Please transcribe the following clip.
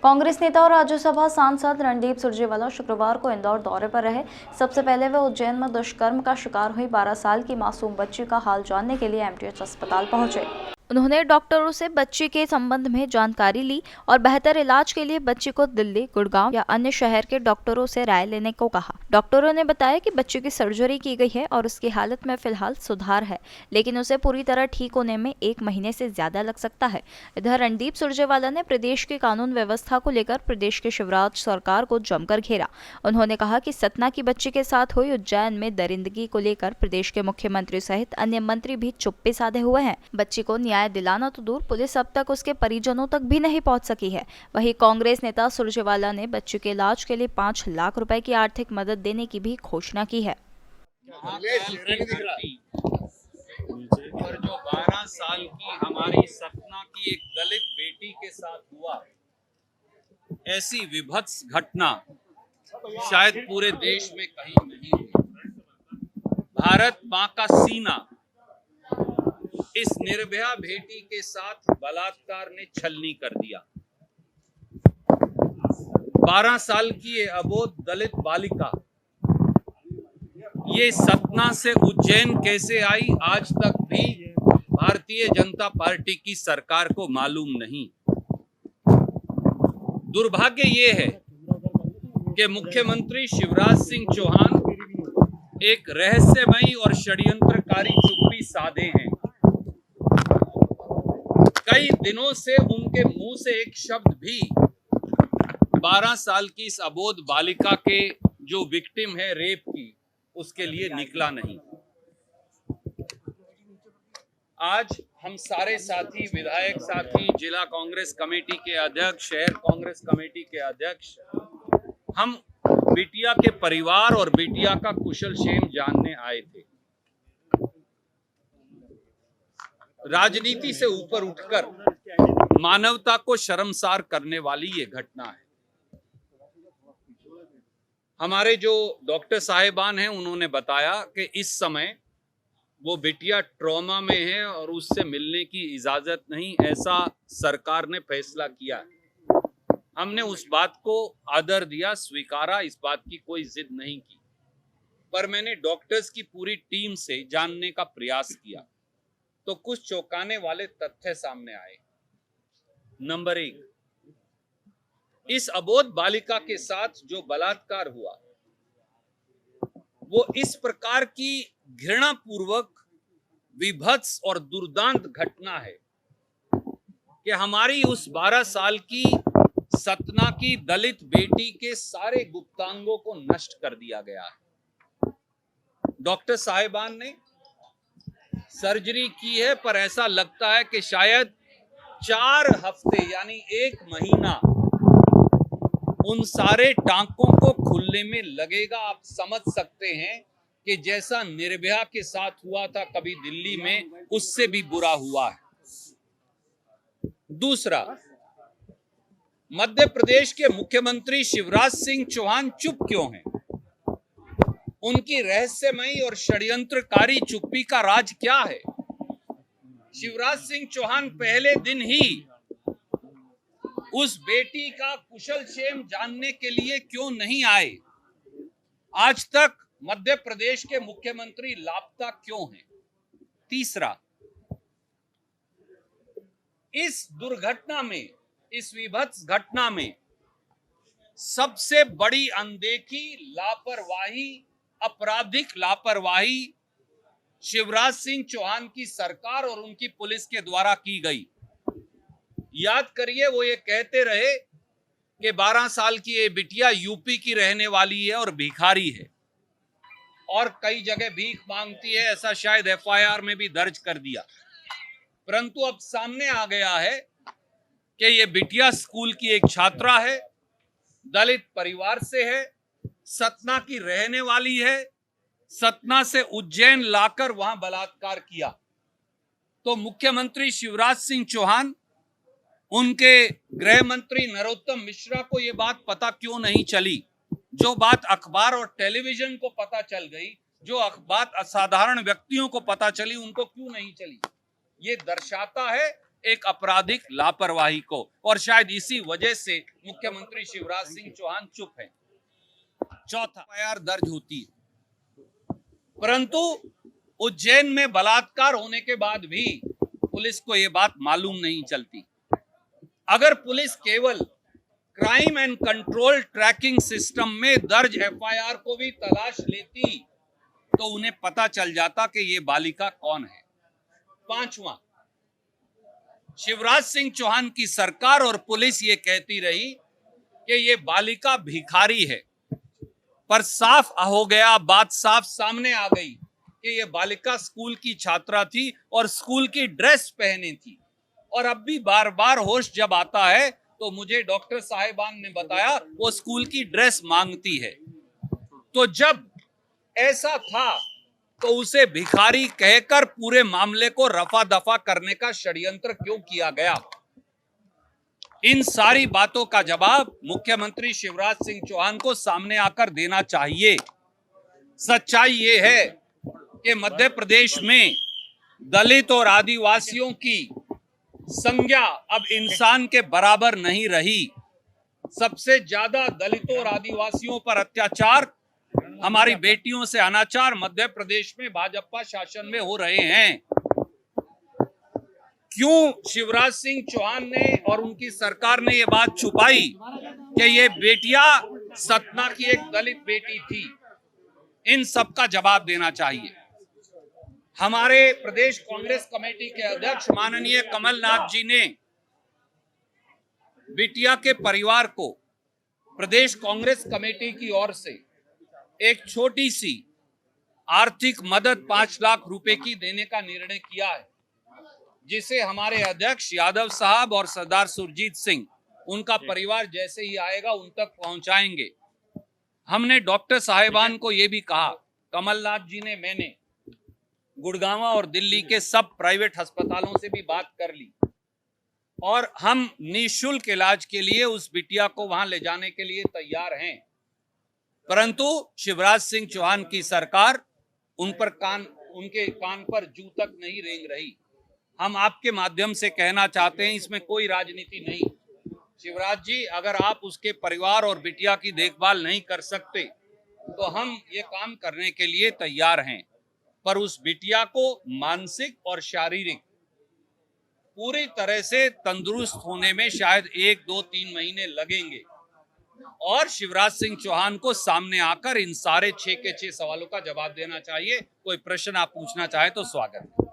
कांग्रेस नेता और राज्यसभा सांसद रणदीप सुरजेवाला शुक्रवार को इंदौर दौरे पर रहे। सबसे पहले वे उज्जैन में दुष्कर्म का शिकार हुई 12 साल की मासूम बच्ची का हाल जानने के लिए एमटीएच अस्पताल पहुंचे। उन्होंने डॉक्टरों से बच्ची के संबंध में जानकारी ली और बेहतर इलाज के लिए बच्ची को दिल्ली, गुड़गांव या अन्य शहर के डॉक्टरों से राय लेने को कहा। डॉक्टरों ने बताया कि बच्ची की सर्जरी की गई है और उसकी हालत में फिलहाल सुधार है, लेकिन उसे पूरी तरह ठीक होने में 1 महीने से ज्यादा लग सकता है। इधर रणदीप सुरजेवाला ने प्रदेश की कानून व्यवस्था को लेकर प्रदेश के शिवराज सरकार को जमकर घेरा। उन्होंने कहा कि सतना की बच्ची के साथ हुई उज्जैन में दरिंदगी को लेकर प्रदेश के मुख्यमंत्री सहित अन्य मंत्री भी चुप्पी साधे हुए हैं। बच्ची को न्याय दिलाना तो दूर, पुलिस अब तक उसके परिजनों तक भी नहीं पहुंच सकी है। वहीं कांग्रेस नेता सुरजेवाला ने बच्ची के इलाज के लिए 5 लाख रुपए की आर्थिक मदद देने की भी घोषणा की है। और जो 12 साल की हमारी सतना की एक दलित बेटी के साथ हुआ, ऐसी विभत्स घटना शायद पूरे देश में कहीं नहीं हुई। भारत मां का सीना इस निर्भया बेटी के साथ बलात्कार ने छलनी कर दिया। 12 साल की ये अबोध दलित बालिका ये सतना से उज्जैन कैसे आई, आज तक भी भारतीय जनता पार्टी की सरकार को मालूम नहीं। दुर्भाग्य ये है कि मुख्यमंत्री शिवराज सिंह चौहान एक रहस्यमयी और षड्यंत्रकारी चुप्पी साधे हैं। कई दिनों से उनके मुंह से एक शब्द भी 12 साल की इस अबोध बालिका के जो विक्टिम है रेप की, उसके लिए निकला नहीं। आज हम सारे साथी, विधायक साथी, जिला कांग्रेस कमेटी के अध्यक्ष, शहर कांग्रेस कमेटी के अध्यक्ष, हम बिटिया के परिवार और बिटिया का कुशल क्षेम जानने आए थे। राजनीति से ऊपर उठकर मानवता को शर्मसार करने वाली ये घटना है। हमारे जो डॉक्टर साहिबान हैं उन्होंने बताया कि इस समय वो बिटिया ट्रॉमा में है और उससे मिलने की इजाजत नहीं, ऐसा सरकार ने फैसला किया है। हमने उस बात को आदर दिया, स्वीकारा, इस बात की कोई जिद नहीं की। पर मैंने डॉक्टर्स की पूरी टीम से जानने का प्रयास किया तो कुछ चौंकाने वाले तथ्य सामने आए। नंबर 1, इस अबोध बालिका के साथ जो बलात्कार हुआ वो इस प्रकार की घृणापूर्वक, विभत्स और दुर्दांत घटना है कि हमारी उस 12 साल की सतना की दलित बेटी के सारे गुप्तांगों को नष्ट कर दिया गया है। डॉक्टर साहिबान ने सर्जरी की है, पर ऐसा लगता है कि शायद 4 हफ्ते यानी 1 महीना उन सारे टांकों को खुलने में लगेगा। आप समझ सकते हैं कि जैसा निर्भया के साथ हुआ था कभी दिल्ली में, उससे भी बुरा हुआ है। दूसरा, मध्य प्रदेश के मुख्यमंत्री शिवराज सिंह चौहान चुप क्यों हैं? उनकी रहस्यमयी और षड्यंत्रकारी चुप्पी का राज क्या है? शिवराज सिंह चौहान पहले दिन ही उस बेटी का कुशल क्षेम जानने के लिए क्यों नहीं आए? आज तक मध्य प्रदेश के मुख्यमंत्री लापता क्यों हैं? तीसरा, इस दुर्घटना में, इस विभत्स घटना में सबसे बड़ी अनदेखी, लापरवाही, आपराधिक लापरवाही शिवराज सिंह चौहान की सरकार और उनकी पुलिस के द्वारा की गई। याद करिए, वो ये कहते रहे कि 12 साल की ये बिटिया यूपी की रहने वाली है और भिखारी है और कई जगह भीख मांगती है, ऐसा शायद एफआईआर में भी दर्ज कर दिया। परंतु अब सामने आ गया है कि ये बिटिया स्कूल की एक छात्रा है, दलित परिवार से है, सतना की रहने वाली है, सतना से उज्जैन लाकर वहां बलात्कार किया। तो मुख्यमंत्री शिवराज सिंह चौहान, उनके गृह मंत्री नरोत्तम मिश्रा को यह बात पता क्यों नहीं चली? जो बात अखबार और टेलीविजन को पता चल गई, जो बात असाधारण व्यक्तियों को पता चली, उनको क्यों नहीं चली? ये दर्शाता है एक आपराधिक लापरवाही को, और शायद इसी वजह से मुख्यमंत्री शिवराज सिंह चौहान चुप है। चौथा, एफआईआर दर्ज होती है, परंतु उज्जैन में बलात्कार होने के बाद भी पुलिस को यह बात मालूम नहीं चलती। अगर पुलिस केवल crime and control tracking system में दर्ज एफआईआर को भी तलाश लेती तो उन्हें पता चल जाता कि ये बालिका कौन है। पांचवा, शिवराज सिंह चौहान की सरकार और पुलिस ये कहती रही कि ये बालिका भिखारी है, पर साफ हो गया, बात साफ सामने आ गई कि ये बालिका स्कूल की छात्रा थी और स्कूल की ड्रेस पहनी थी। और अब भी बार बार होश जब आता है तो मुझे डॉक्टर साहिबान ने बताया वो स्कूल की ड्रेस मांगती है। तो जब ऐसा था तो उसे भिखारी कहकर पूरे मामले को रफा दफा करने का षड्यंत्र क्यों किया गया? इन सारी बातों का जवाब मुख्यमंत्री शिवराज सिंह चौहान को सामने आकर देना चाहिए। सच्चाई ये है कि मध्य प्रदेश में दलित और आदिवासियों की संज्ञा अब इंसान के बराबर नहीं रही। सबसे ज्यादा दलितों और आदिवासियों पर अत्याचार, हमारी बेटियों से अनाचार मध्य प्रदेश में भाजपा शासन में हो रहे हैं। क्यों शिवराज सिंह चौहान ने और उनकी सरकार ने यह बात छुपाई कि ये बेटियां सतना की एक दलित बेटी थी? इन सब का जवाब देना चाहिए। हमारे प्रदेश कांग्रेस कमेटी के अध्यक्ष माननीय कमलनाथ जी ने बिटिया के परिवार को प्रदेश कांग्रेस कमेटी की ओर से एक छोटी सी आर्थिक मदद 5 लाख रुपए की देने का निर्णय किया है, जिसे हमारे अध्यक्ष यादव साहब और सरदार सुरजीत सिंह, उनका परिवार जैसे ही आएगा उन तक पहुंचाएंगे। हमने डॉक्टर साहिबान को यह भी कहा, कमलनाथ जी ने, मैंने गुड़गांव और दिल्ली के सब प्राइवेट अस्पतालों से भी बात कर ली और हम निःशुल्क इलाज के लिए उस बिटिया को वहां ले जाने के लिए तैयार हैं। परंतु शिवराज सिंह चौहान की सरकार उनके कान पर जू तक नहीं रेंग रही। हम आपके माध्यम से कहना चाहते हैं, इसमें कोई राजनीति नहीं। शिवराज जी, अगर आप उसके परिवार और बिटिया की देखभाल नहीं कर सकते तो हम ये काम करने के लिए तैयार हैं, पर उस बिटिया को मानसिक और शारीरिक पूरी तरह से तंदुरुस्त होने में शायद 1, 2, 3 महीने लगेंगे। और शिवराज सिंह चौहान को सामने आकर इन सारे 6 के 6 सवालों का जवाब देना चाहिए। कोई प्रश्न आप पूछना चाहे तो स्वागत है।